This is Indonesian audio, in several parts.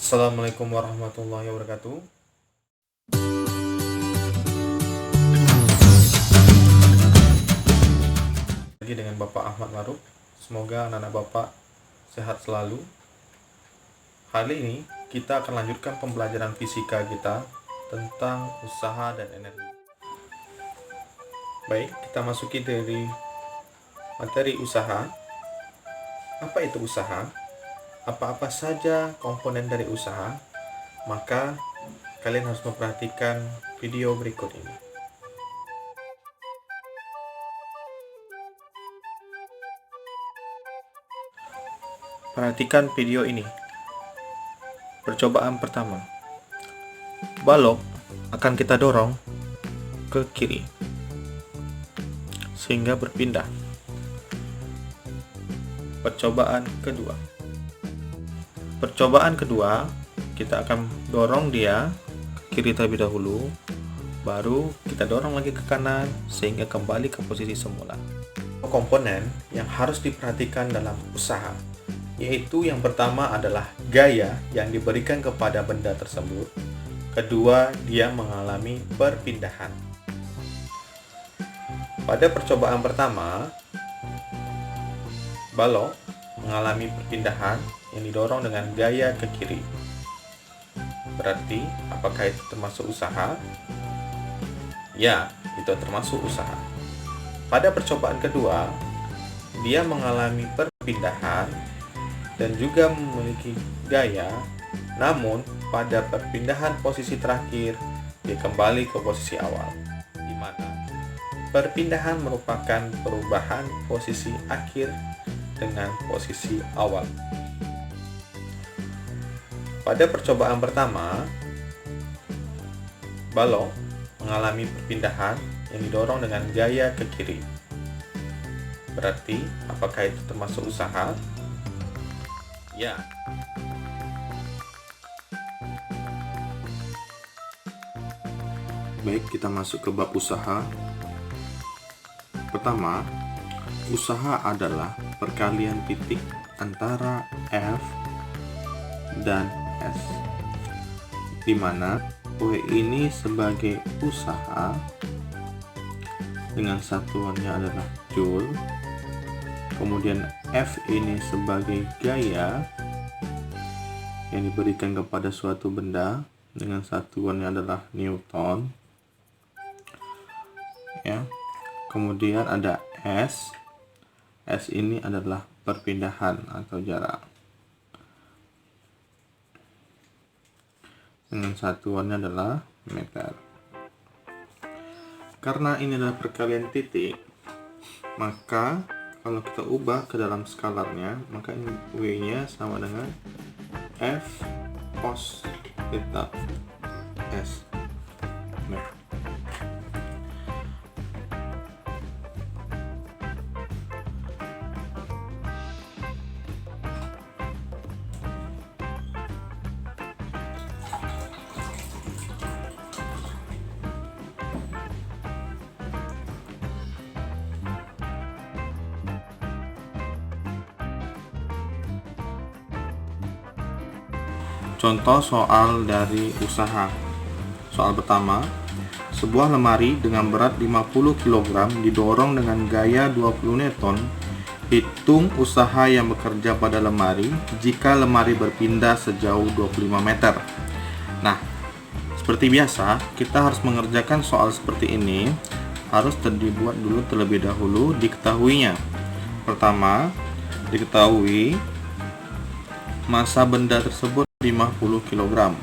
Assalamualaikum warahmatullahi wabarakatuh. Lagi dengan Bapak Ahmad Maruf. Semoga anak-anak Bapak sehat selalu. Kali ini kita akan lanjutkan pembelajaran fisika kita tentang usaha dan energi. Baik, kita masuki dari materi usaha. Apa itu usaha? Apa-apa saja komponen dari usaha? Maka kalian harus memperhatikan video berikut ini. Perhatikan video ini. Percobaan pertama. Balok akan kita dorong ke kiri sehingga berpindah. Percobaan kedua. Percobaan kedua, kita akan dorong dia ke kiri terlebih dahulu, baru kita dorong lagi ke kanan sehingga kembali ke posisi semula. Komponen yang harus diperhatikan dalam usaha, yaitu yang pertama adalah gaya yang diberikan kepada benda tersebut. Kedua, dia mengalami perpindahan. Pada percobaan pertama, balok mengalami perpindahan yang didorong dengan gaya ke kiri. Berarti, apakah itu termasuk usaha? Ya, itu termasuk usaha. Pada percobaan kedua, dia mengalami perpindahan dan juga memiliki gaya, namun pada perpindahan posisi terakhir, dia kembali ke posisi awal, di mana perpindahan merupakan perubahan posisi akhir dengan posisi awal. Pada percobaan pertama, balok mengalami perpindahan yang didorong dengan gaya ke kiri. Berarti, apakah itu termasuk usaha? Ya. Baik, kita masuk ke bab usaha. Pertama, usaha adalah perkalian titik antara F dan S, di mana W ini sebagai usaha dengan satuannya adalah Joule, kemudian F ini sebagai gaya yang diberikan kepada suatu benda dengan satuannya adalah Newton, ya. Kemudian ada S ini adalah perpindahan atau jarak dengan satuannya adalah meter. Karena ini adalah perkalian titik, maka kalau kita ubah ke dalam skalarnya, maka ini W-nya sama dengan F cos theta S. Nah, contoh soal dari usaha. Soal pertama, sebuah lemari dengan berat 50 kg didorong dengan gaya 20 Newton. Hitung usaha yang bekerja pada lemari jika lemari berpindah sejauh 25 meter. Nah, seperti biasa, kita harus mengerjakan soal seperti ini. Harus dibuat dulu terlebih dahulu diketahuinya. Pertama, diketahui massa benda tersebut 50 kg.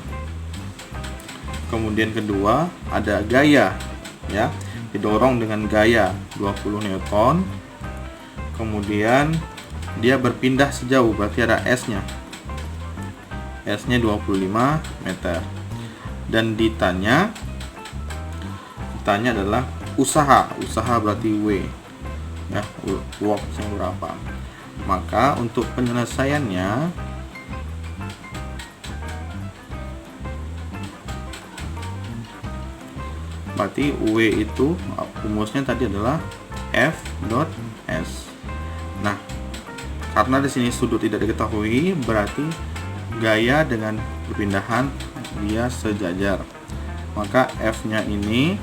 Kemudian kedua, ada gaya, ya, didorong dengan gaya 20 Newton. Kemudian dia berpindah sejauh, berarti ada S-nya. S-nya 25 meter. Dan ditanya adalah usaha. Usaha berarti W, ya, work yang berapa. Maka untuk penyelesaiannya, berarti W itu rumusnya tadi adalah F dot S. Nah, karena di sini sudut tidak diketahui, berarti gaya dengan perpindahan dia sejajar. Maka F-nya ini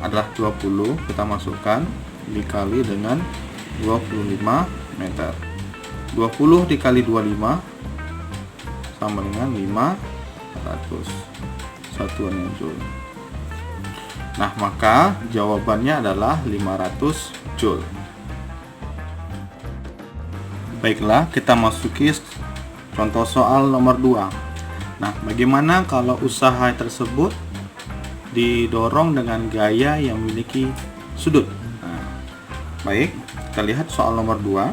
adalah 20, kita masukkan dikali dengan 25 meter. 20 dikali 25 sama dengan 500 satuannya Joule. Nah, maka jawabannya adalah 500 Joule. Baiklah, kita masuki contoh soal nomor 2. Nah, bagaimana kalau usaha tersebut didorong dengan gaya yang memiliki sudut? Nah, baik, kita lihat soal nomor 2.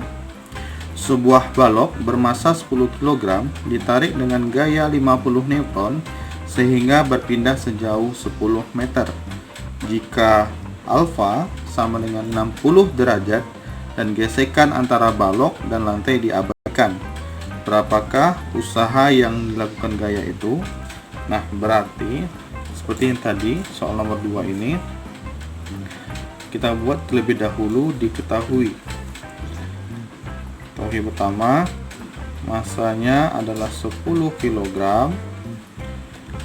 Sebuah balok bermasa 10 kg ditarik dengan gaya 50 Newton sehingga berpindah sejauh 10 meter. Jika alfa sama dengan 60 derajat dan gesekan antara balok dan lantai diabaikan, berapakah usaha yang dilakukan gaya itu? Nah, berarti seperti yang tadi soal nomor 2 ini, kita buat terlebih dahulu diketahui. Ketahui pertama, masanya adalah 10 kg,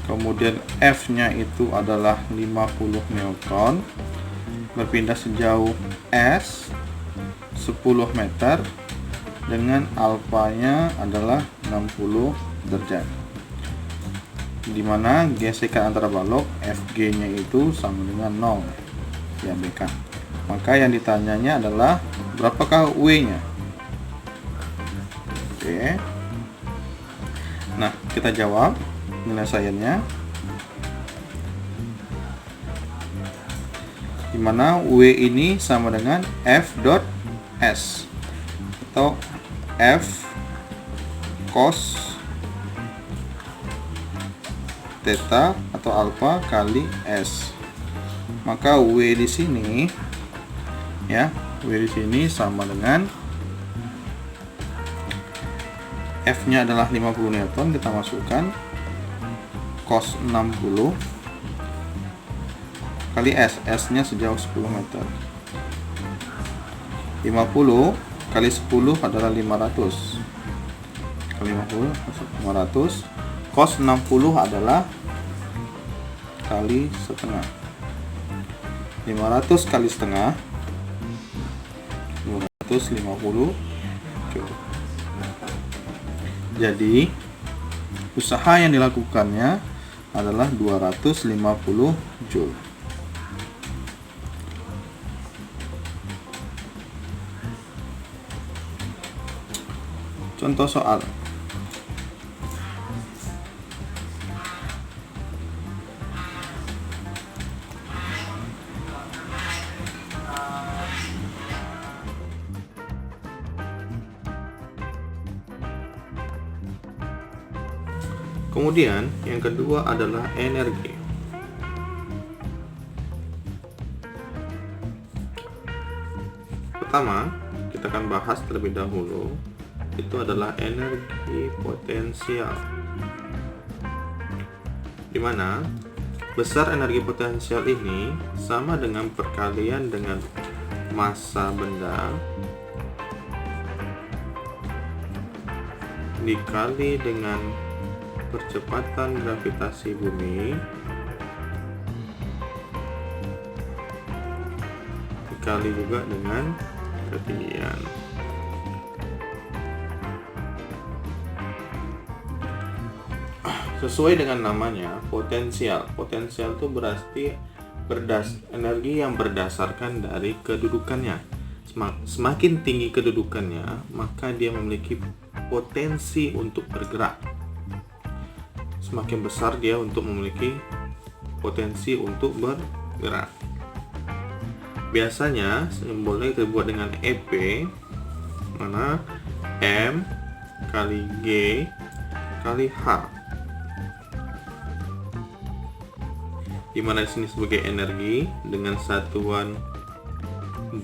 kemudian F-nya itu adalah 50 Newton, berpindah sejauh S 10 meter dengan alfanya adalah 60 derajat, dimana gesekan antara balok FG-nya itu sama dengan 0, diabaikan. Maka yang ditanyanya adalah berapakah W-nya? Oke. Nah, kita jawab penyelesaiannya, dimana W ini sama dengan F dot S atau F cos theta atau alfa kali S. Maka W di sini ya, W di sini sama dengan F-nya adalah 50 Newton, kita masukkan cos 60 kali S, S-nya sejauh 10 meter. 50 kali 10 adalah 500. Kali 50 500. Cos 60 adalah kali setengah. 500 kali setengah 250 Joule. Jadi usaha yang dilakukannya adalah 250 Joule. Contoh soal. Kemudian yang kedua adalah energi. Pertama, kita akan bahas terlebih dahulu, itu adalah energi potensial, di mana besar energi potensial ini sama dengan perkalian dengan massa benda dikali dengan percepatan gravitasi bumi dikali juga dengan ketinggian. Sesuai dengan namanya, potensial. Potensial itu berarti energi yang berdasarkan dari kedudukannya. Semakin tinggi kedudukannya, maka dia memiliki potensi untuk bergerak. Semakin besar dia untuk memiliki potensi untuk bergerak. Biasanya simbolnya dibuat dengan EP, mana M kali G kali H, di mana di sini sebagai energi dengan satuan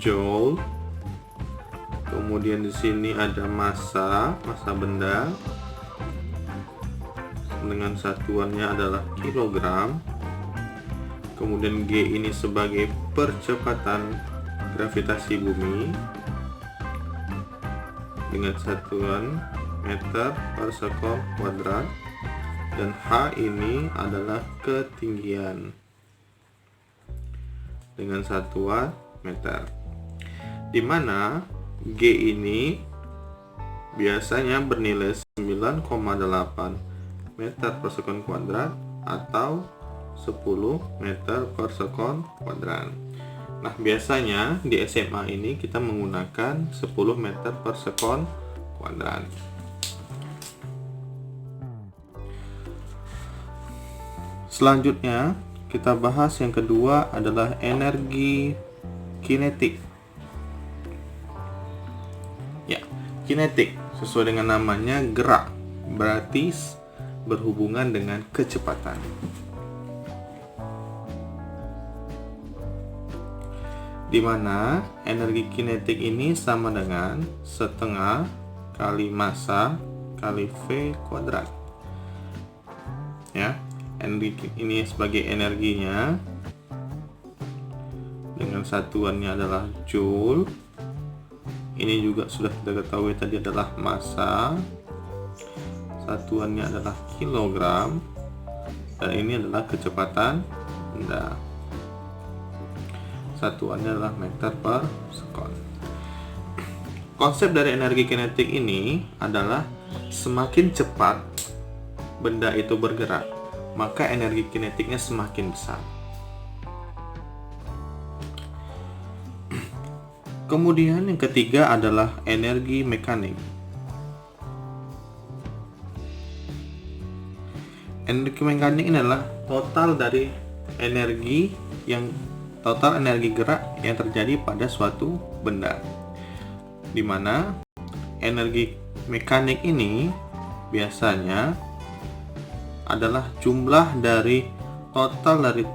Joule. Kemudian di sini ada massa benda dengan satuannya adalah kilogram. Kemudian G ini sebagai percepatan gravitasi bumi dengan satuan meter per sekon kuadrat, dan H ini adalah ketinggian dengan satuan meter, di mana G ini biasanya bernilai 9,8 meter per sekon kuadrat atau 10 meter per sekon kuadrat. Nah, biasanya di SMA ini kita menggunakan 10 meter per sekon kuadrat. Selanjutnya, kita bahas yang kedua adalah energi kinetik. Ya, kinetik sesuai dengan namanya gerak, berarti berhubungan dengan kecepatan. Di mana energi kinetik ini sama dengan setengah kali massa kali V kuadrat. Ya, energi ini sebagai energinya dengan satuannya adalah joule. Ini juga sudah kita ketahui tadi adalah massa, satuannya adalah kilogram, dan ini adalah kecepatan benda. Satuannya adalah meter per sekon. Konsep dari energi kinetik ini adalah semakin cepat benda itu bergerak, maka energi kinetiknya semakin besar. Kemudian yang ketiga adalah energi mekanik. Energi mekanik ini adalah total energi gerak yang terjadi pada suatu benda, di mana energi mekanik ini biasanya adalah jumlah dari total dari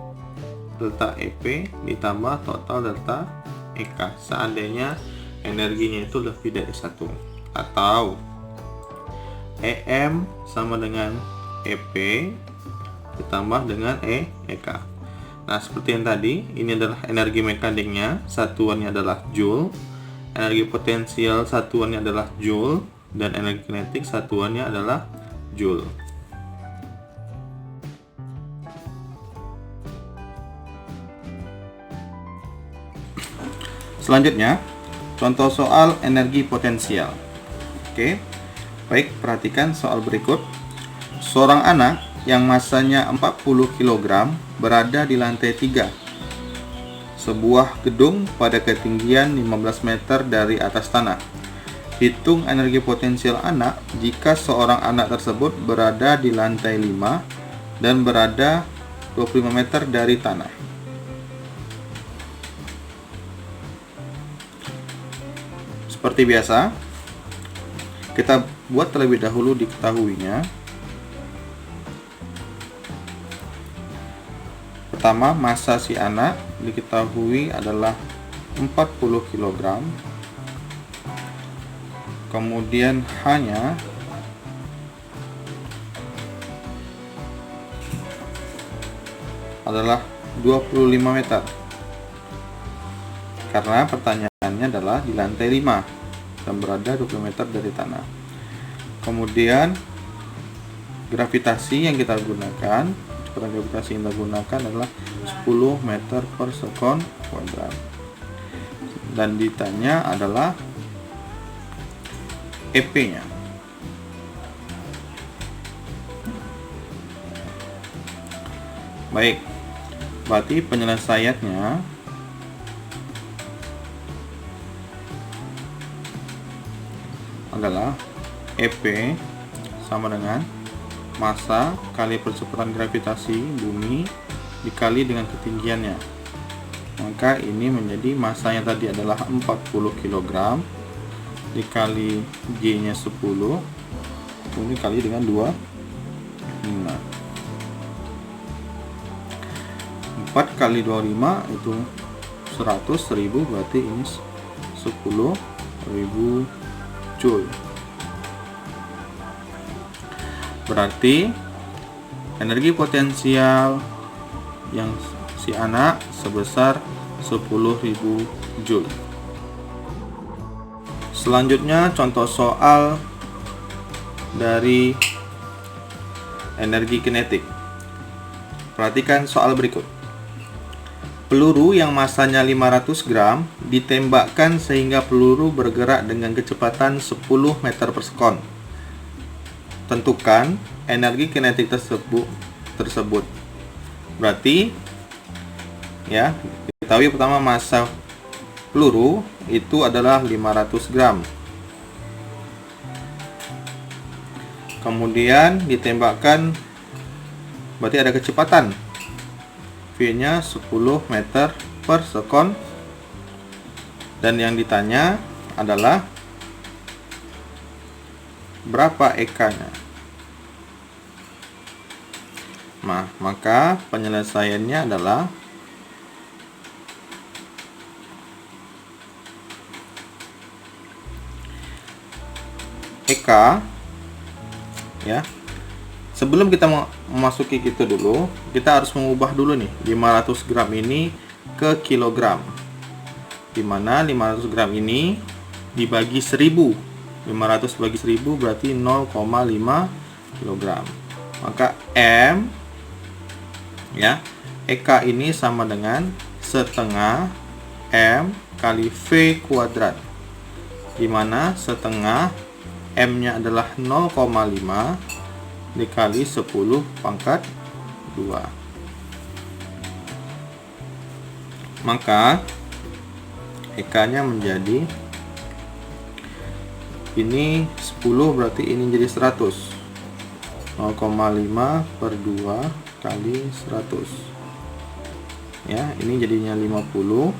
delta EP ditambah total delta EK, seandainya energinya itu lebih dari 1, atau EM sama dengan EP ditambah dengan EK. Nah, seperti yang tadi, ini adalah energi mekaniknya, satuannya adalah joule, energi potensial satuannya adalah joule, dan energi kinetik satuannya adalah joule. Selanjutnya, contoh soal energi potensial. Oke, baik, perhatikan soal berikut. Seorang anak yang masanya 40 kg berada di lantai 3 sebuah gedung pada ketinggian 15 meter dari atas tanah. Hitung energi potensial anak jika seorang anak tersebut berada di lantai 5 dan berada 25 meter dari tanah. Seperti biasa, kita buat terlebih dahulu diketahuinya. Pertama, massa si anak diketahui adalah 40 kg. Kemudian H-nya adalah 25 meter. Karena pertanyaannya adalah di lantai 5 dan berada 20 meter dari tanah. Kemudian gravitasi yang kita gunakan, kecepatan gravitasi yang kita gunakan adalah 10 meter per sekon kuadrat. Dan ditanya adalah EP-nya. Baik, berarti penyelesaiannya adalah EP sama dengan massa kali percepatan gravitasi bumi dikali dengan ketinggiannya. Maka ini menjadi massanya tadi adalah 40 kg dikali G-nya 10 kemudian dikali dengan 25. 4 kali 25 itu 100.000, berarti ini 10.000 joule. Berarti energi potensial yang si anak sebesar 10.000 joule. Selanjutnya contoh soal dari energi kinetik. Perhatikan soal berikut. Peluru yang masanya 500 gram ditembakkan sehingga peluru bergerak dengan kecepatan 10 meter per sekon. Tentukan energi kinetik tersebut. Berarti ya, ketahui pertama massa peluru itu adalah 500 gram. Kemudian ditembakkan, berarti ada kecepatan V-nya 10 meter per sekon. Dan yang ditanya adalah berapa EK-nya. Nah, maka penyelesaiannya adalah EK ya. Sebelum kita memasuki itu dulu, kita harus mengubah dulu nih 500 gram ini ke kilogram. Dimana 500 gram ini dibagi 1000. 500 bagi 1000 berarti 0,5 kilogram. Maka M ya, EK ini sama dengan setengah M kali V kuadrat. Dimana setengah M-nya adalah 0,5 dikali 10 pangkat 2. Maka EK-nya menjadi ini 10, berarti ini jadi 100. 0,5 per 2 kali 100. Ya, ini jadinya 50.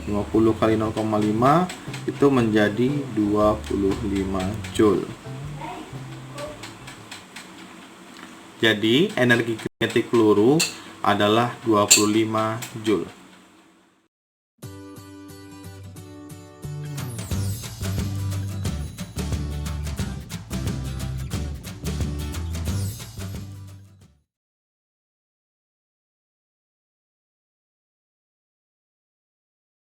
50 kali 0,5 itu menjadi 25 Joule. Jadi energi kinetik peluru adalah 25 Joule.